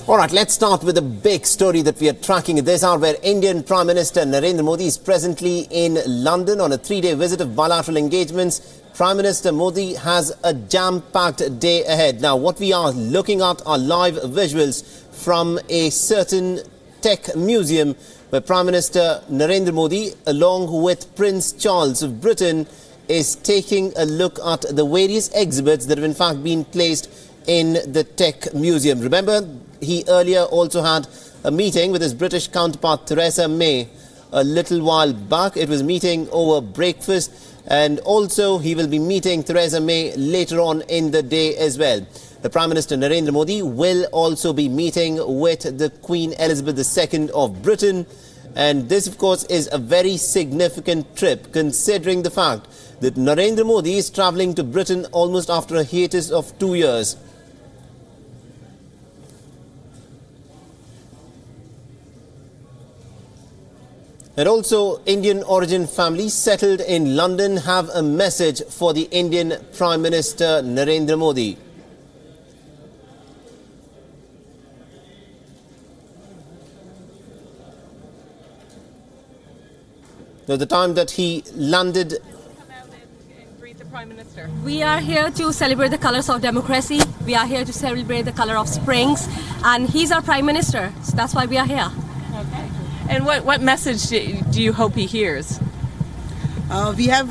All right, let's start with a big story that we are tracking at this hour, where Indian Prime Minister Narendra Modi is presently in London on a 3-day visit of bilateral engagements. Prime Minister Modi has a jam-packed day ahead. Now, what we are looking at are live visuals from a certain tech museum where Prime Minister Narendra Modi, along with Prince Charles of Britain, is taking a look at the various exhibits that have in fact been placed in the tech museum. Remember, he earlier also had a meeting with his British counterpart Theresa May a little while back. It was a meeting over breakfast, and also he will be meeting Theresa May later on in the day as well. The Prime Minister Narendra Modi will also be meeting with the Queen Elizabeth II of Britain, and this of course is a very significant trip, considering the fact that Narendra Modi is travelling to Britain almost after a hiatus of 2 years. And also, Indian origin families settled in London have a message for the Indian Prime Minister Narendra Modi. Now, the time that he landed. Come out and greet the Prime Minister. We are here to celebrate the colours of democracy. We are here to celebrate the colour of springs, and he's our Prime Minister, so that's why we are here. Okay. And what message do you hope he hears? We have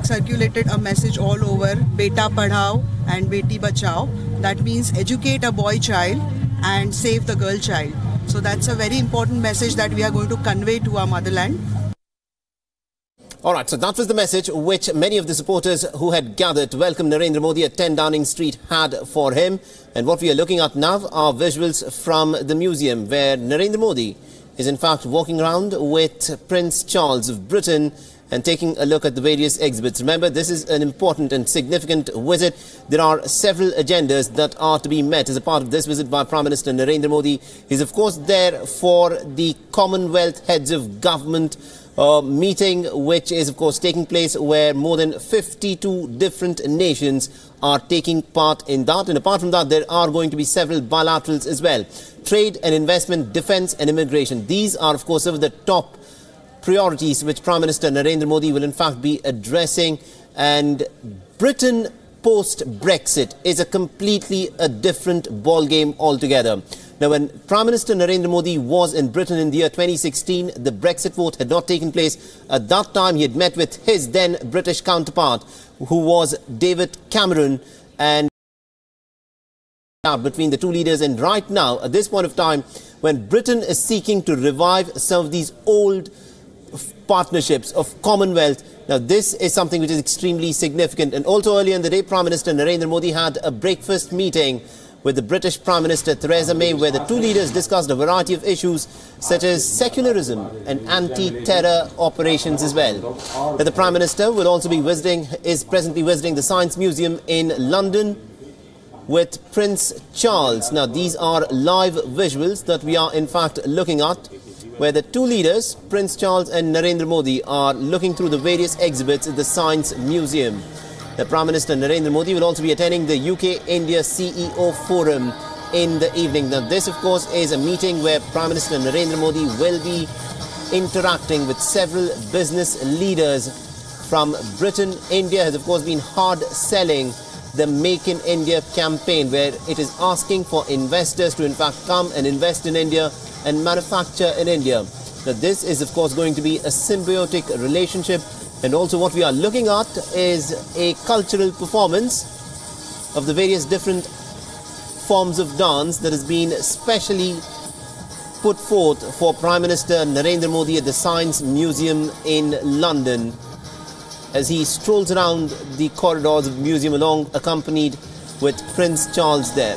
circulated a message all over, Beta Padhao and Beti Bachao. That means educate a boy child and save the girl child. So that's a very important message that we are going to convey to our motherland. All right, so that was the message which many of the supporters who had gathered to welcome Narendra Modi at 10 Downing Street had for him. And what we are looking at now are visuals from the museum, where Narendra Modi is in fact walking around with Prince Charles of Britain and taking a look at the various exhibits. Remember, this is an important and significant visit. There are several agendas that are to be met as a part of this visit by Prime Minister Narendra Modi. He's of course there for the Commonwealth Heads of Government meeting, which is of course taking place, where more than 52 different nations are taking part in that. And apart from that, there are going to be several bilaterals as well. Trade and investment, defence and immigration. These are of course some of the top priorities which Prime Minister Narendra Modi will in fact be addressing. And Britain post-Brexit is a completely different ball game altogether. Now, when Prime Minister Narendra Modi was in Britain in the year 2016, the Brexit vote had not taken place. At that time, he had met with his then British counterpart, who was David Cameron, and between the two leaders. And right now, at this point of time, when Britain is seeking to revive some of these old partnerships of Commonwealth, now this is something which is extremely significant. And also earlier in the day, Prime Minister Narendra Modi had a breakfast meeting with the British Prime Minister Theresa May, where the two leaders discussed a variety of issues such as secularism and anti-terror operations as well. Now, the Prime Minister will also be presently visiting the Science Museum in London with Prince Charles. Now, these are live visuals that we are in fact looking at, where the two leaders, Prince Charles and Narendra Modi, are looking through the various exhibits at the Science Museum. The Prime Minister Narendra Modi will also be attending the UK-India CEO Forum in the evening. Now, this of course is a meeting where Prime Minister Narendra Modi will be interacting with several business leaders from Britain. India has of course been hard selling the Make in India campaign, where it is asking for investors to in fact come and invest in India and manufacture in India. Now, this is of course going to be a symbiotic relationship. And also what we are looking at is a cultural performance of the various different forms of dance that has been specially put forth for Prime Minister Narendra Modi at the Science Museum in London, as he strolls around the corridors of the museum accompanied with Prince Charles there.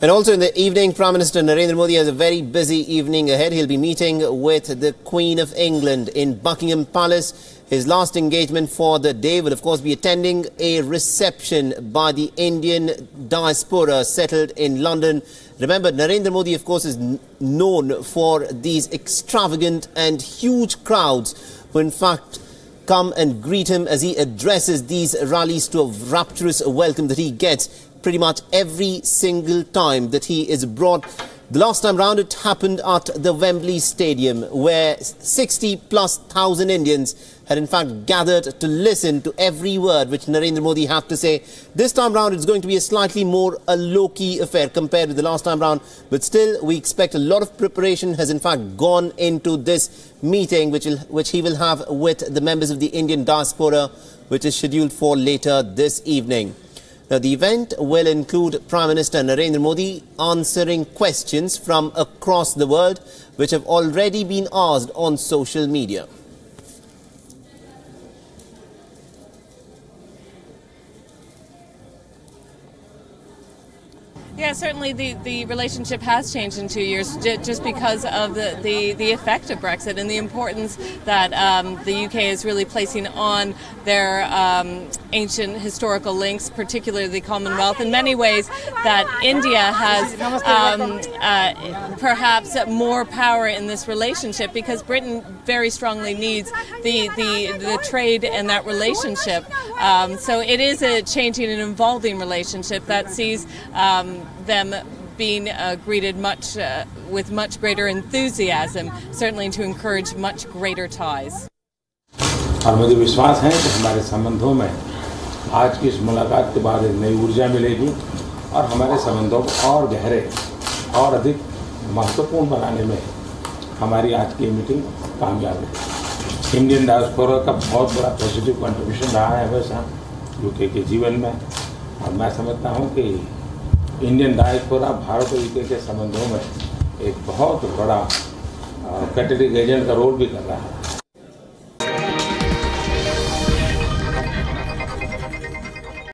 And also in the evening, Prime Minister Narendra Modi has a very busy evening ahead. He'll be meeting with the Queen of England in Buckingham Palace. His last engagement for the day will, of course, be attending a reception by the Indian diaspora settled in London. Remember, Narendra Modi, of course, is known for these extravagant and huge crowds who, in fact, come and greet him as he addresses these rallies to a rapturous welcome that he gets pretty much every single time that he is abroad. The last time round it happened at the Wembley Stadium, where 60,000+ Indians had in fact gathered to listen to every word which Narendra Modi had to say. This time round it's going to be a slightly more low-key affair compared with the last time round, but still we expect a lot of preparation has in fact gone into this meeting which he will have with the members of the Indian diaspora, which is scheduled for later this evening. Now, the event will include Prime Minister Narendra Modi answering questions from across the world which have already been asked on social media. Yeah, certainly the relationship has changed in 2 years just because of the effect of Brexit and the importance that the UK is really placing on their ancient historical links, particularly the Commonwealth. In many ways that India has perhaps more power in this relationship because Britain very strongly needs the trade and that relationship. So it is a changing and evolving relationship that sees them being greeted with much greater enthusiasm, certainly to encourage much greater ties. और मुझे विश्वास है कि हमारे संबंधों में आज की इस मुलाकात के बाद एक नई ऊर्जा मिलेगी और हमारे संबंधों को और गहरे और अधिक महत्वपूर्ण बनाने में हमारी आज की मीटिंग कामयाब है। इंडियन डायस्पोरा का बहुत बड़ा पॉजिटिव कंट्रीब्यूशन रहा है हमेशा यूके के जीवन में, और मैं समझता हूँ कि इंडियन डायस्पोरा भारत और यूके के संबंधों में एक बहुत बड़ा कैटलिस्ट एजेंट का रोल भी कर रहा है।